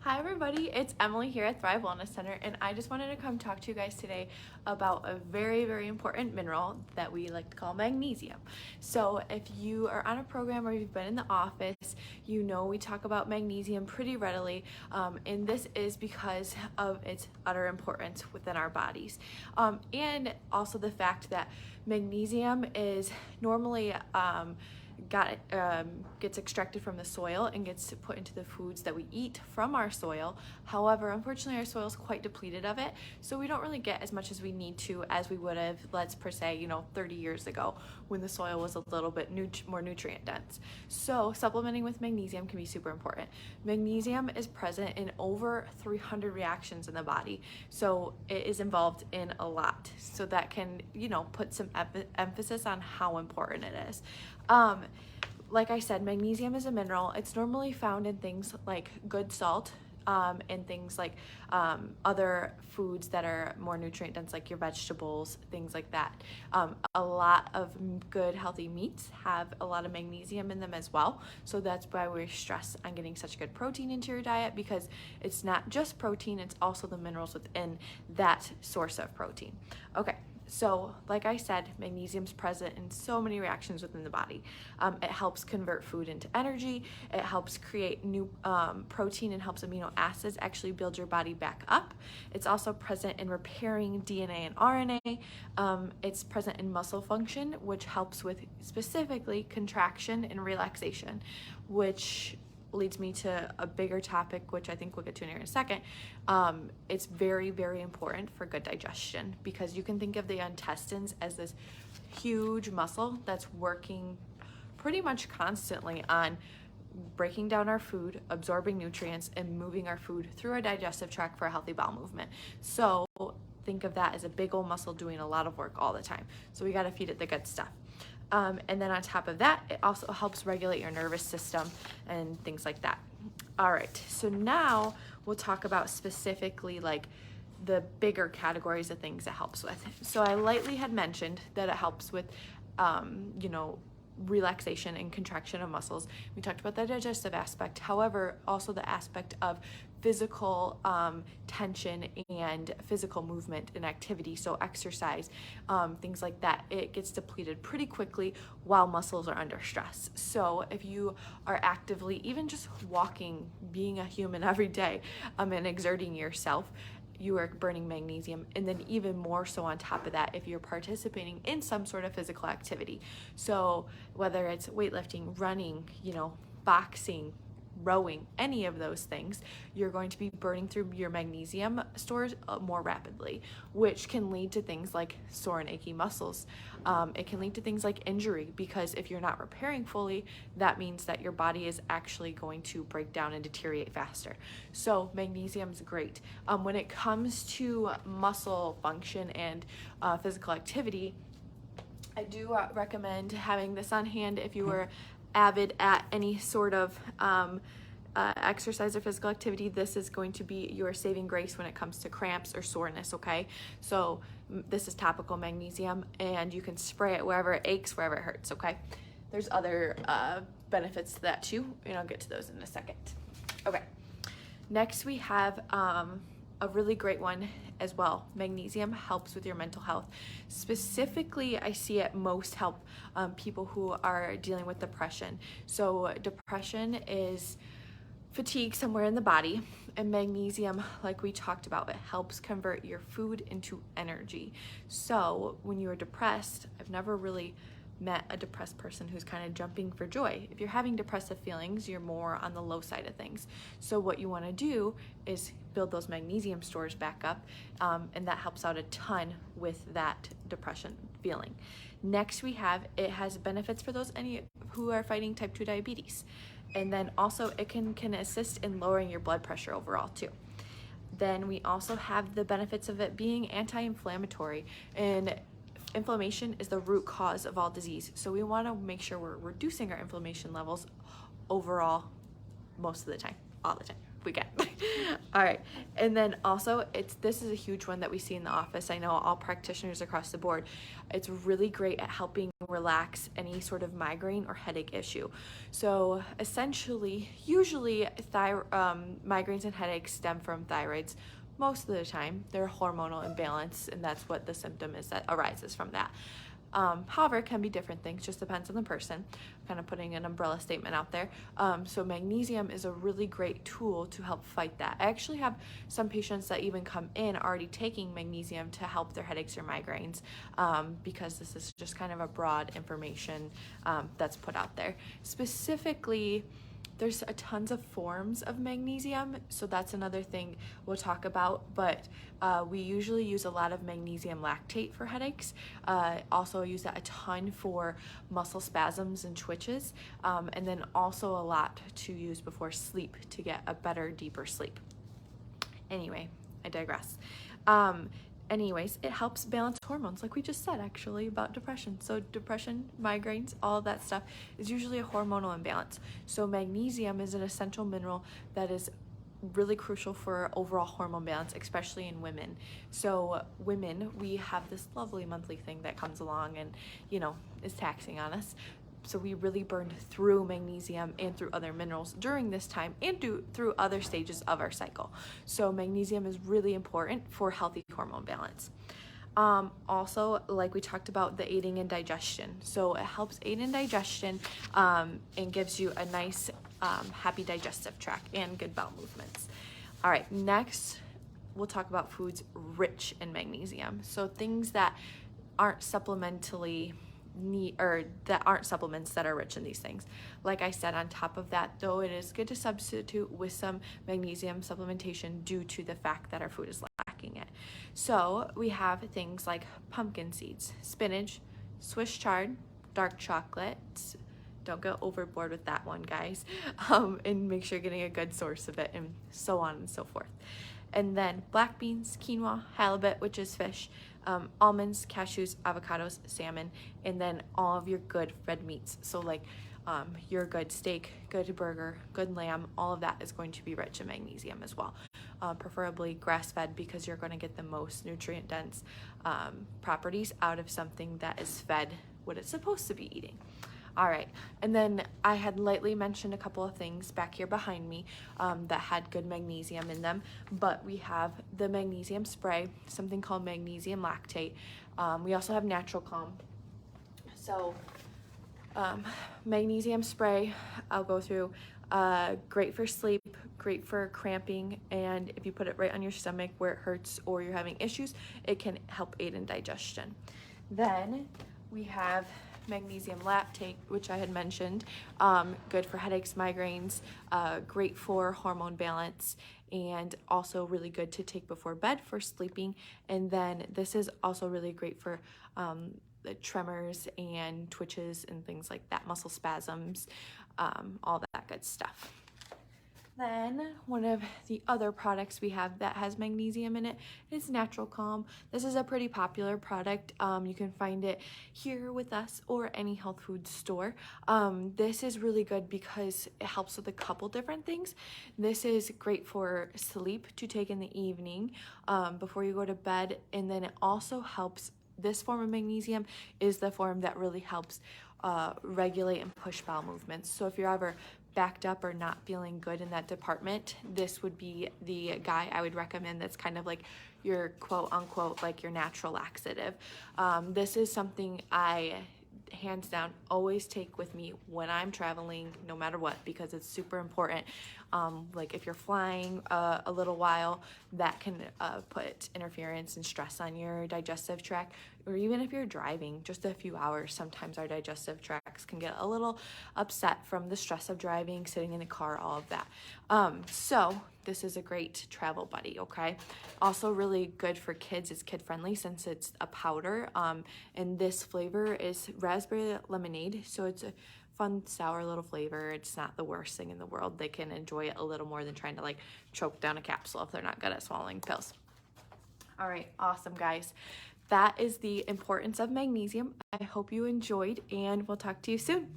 Hi everybody, it's Emily here at Thrive Wellness Center, and I just wanted to come talk to you guys today about a very important mineral that we like to call magnesium. So if you are on a program or you've been in the office, you know we talk about magnesium pretty readily, and this is because of its utter importance within our bodies. And also the fact that magnesium is normally gets extracted from the soil and gets put into the foods that we eat from our soil. However, unfortunately, our soil is quite depleted of it, so we don't really get as much as we need to as we would have, let's per se, 30 years ago when the soil was a little bit more nutrient dense. So supplementing with magnesium can be super important. Magnesium is present in over 300 reactions in the body, so it is involved in a lot. So that can, put some emphasis on how important it is. Like I said, magnesium is a mineral. It's normally found in things like good salt, and things like other foods that are more nutrient dense, like your vegetables, things like that. A lot of good healthy meats have a lot of magnesium in them as well. So that's why we stress on getting such good protein into your diet, because it's not just protein, it's also the minerals within that source of protein. Okay. So, like I said, magnesium is present in so many reactions within the body. It helps convert food into energy. It helps create new protein and helps amino acids actually build your body back up. It's also present in repairing DNA and RNA. It's present in muscle function, which helps with specifically contraction and relaxation, which leads me to a bigger topic, which I think we'll get to in here in a second. It's very important for good digestion, because you can think of the intestines as this huge muscle that's working pretty much constantly on breaking down our food, absorbing nutrients, and moving our food through our digestive tract for a healthy bowel movement. So think of that as a big old muscle doing a lot of work all the time. So we got to feed it the good stuff. And then on top of that, it also helps regulate your nervous system and things like that. All right, so now we'll talk about specifically like the bigger categories of things it helps with. So I lightly had mentioned that it helps with, relaxation and contraction of muscles. We talked about the digestive aspect. However, also the aspect of physical tension and physical movement and activity, so exercise, things like that, it gets depleted pretty quickly while muscles are under stress. So if you are actively, even just walking, being a human every day, and exerting yourself, you are burning magnesium. And then even more so on top of that, if you're participating in some sort of physical activity. So whether it's weightlifting, running, boxing, rowing, any of those things, you're going to be burning through your magnesium stores more rapidly, which can lead to things like sore and achy muscles. It can lead to things like injury, because if you're not repairing fully, that means that your body is actually going to break down and deteriorate faster. So magnesium is great. When it comes to muscle function and physical activity, I do recommend having this on hand if you were avid at any sort of exercise or physical activity. This is going to be your saving grace when it comes to cramps or soreness, okay? So this is topical magnesium, and you can spray it wherever it aches, wherever it hurts, okay? There's other benefits to that too, and I'll get to those in a second. Okay, next we have a really great one as well. Magnesium helps with your mental health. Specifically, I see it most help people who are dealing with depression. So depression is fatigue somewhere in the body, and magnesium, like we talked about, it helps convert your food into energy. So when you are depressed, I've never really met a depressed person who's kind of jumping for joy. If you're having depressive feelings, you're more on the low side of things. So what you want to do is build those magnesium stores back up, and that helps out a ton with that depression feeling. Next we have, it has benefits for those who are fighting type 2 diabetes. And then also it can assist in lowering your blood pressure overall too. Then we also have the benefits of it being anti-inflammatory, and inflammation is the root cause of all disease. So we want to make sure we're reducing our inflammation levels overall most of the time, all the time we can. All right, and then also this is a huge one that we see in the office. I know all practitioners across the board. It's really great at helping relax any sort of migraine or headache issue. So essentially, usually migraines and headaches stem from thyroids. Most of the time, they're hormonal imbalance, and that's what the symptom is that arises from that. However, it can be different things, just depends on the person. Kind of putting an umbrella statement out there. So magnesium is a really great tool to help fight that. I actually have some patients that even come in already taking magnesium to help their headaches or migraines, because this is just kind of a broad information that's put out there. Specifically, there's tons of forms of magnesium, so that's another thing we'll talk about, but we usually use a lot of magnesium lactate for headaches. Also use that a ton for muscle spasms and twitches, and then also a lot to use before sleep to get a better, deeper sleep. Anyway, I digress. Anyways, it helps balance hormones, like we just said actually about depression. So depression, migraines, all of that stuff is usually a hormonal imbalance. So magnesium is an essential mineral that is really crucial for overall hormone balance, especially in women. So women, we have this lovely monthly thing that comes along and, is taxing on us. So we really burn through magnesium and through other minerals during this time and through other stages of our cycle. So magnesium is really important for healthy hormone balance. Also, like we talked about, the aiding in digestion. So it helps aid in digestion and gives you a nice, happy digestive tract and good bowel movements. All right, next we'll talk about foods rich in magnesium. So things that aren't supplementally that aren't supplements that are rich in these things. Like I said, on top of that, though, it is good to substitute with some magnesium supplementation due to the fact that our food is lacking it. So we have things like pumpkin seeds, spinach, Swiss chard, dark chocolate. Don't go overboard with that one, guys. And make sure you're getting a good source of it, and so on and so forth. And then black beans, quinoa, halibut, which is fish, almonds, cashews, avocados, salmon, and then all of your good red meats. So like your good steak, good burger, good lamb, all of that is going to be rich in magnesium as well. Preferably grass-fed, because you're going to get the most nutrient-dense properties out of something that is fed what it's supposed to be eating. All right, and then I had lightly mentioned a couple of things back here behind me that had good magnesium in them, but we have the magnesium spray, something called magnesium lactate. We also have Natural Calm. So magnesium spray, I'll go through, great for sleep, great for cramping, and if you put it right on your stomach where it hurts or you're having issues, it can help aid in digestion. Then we have magnesium lactate, which I had mentioned, good for headaches, migraines, great for hormone balance, and also really good to take before bed for sleeping. And then this is also really great for the tremors and twitches and things like that, muscle spasms, all that good stuff. Then one of the other products we have that has magnesium in it is Natural Calm. This is a pretty popular product. You can find it here with us or any health food store. This is really good because it helps with a couple different things. This is great for sleep to take in the evening before you go to bed, and then it also helps. This form of magnesium is the form that really helps regulate and push bowel movements. So if you're ever backed up or not feeling good in that department, this would be the guy I would recommend. That's kind of like your quote unquote like your natural laxative. This is something I hands down always take with me when I'm traveling, no matter what, because it's super important. Like if you're flying a little while, that can put interference and stress on your digestive tract, or even if you're driving just a few hours, sometimes our digestive tracts can get a little upset from the stress of driving, sitting in the car, all of that. So this is a great travel buddy, okay? Also really good for kids. It's kid friendly since it's a powder, and this flavor is raspberry lemonade, so it's a fun, sour little flavor. It's not the worst thing in the world. They can enjoy it a little more than trying to like choke down a capsule if they're not good at swallowing pills. All right, awesome, guys. That is the importance of magnesium. I hope you enjoyed, and we'll talk to you soon.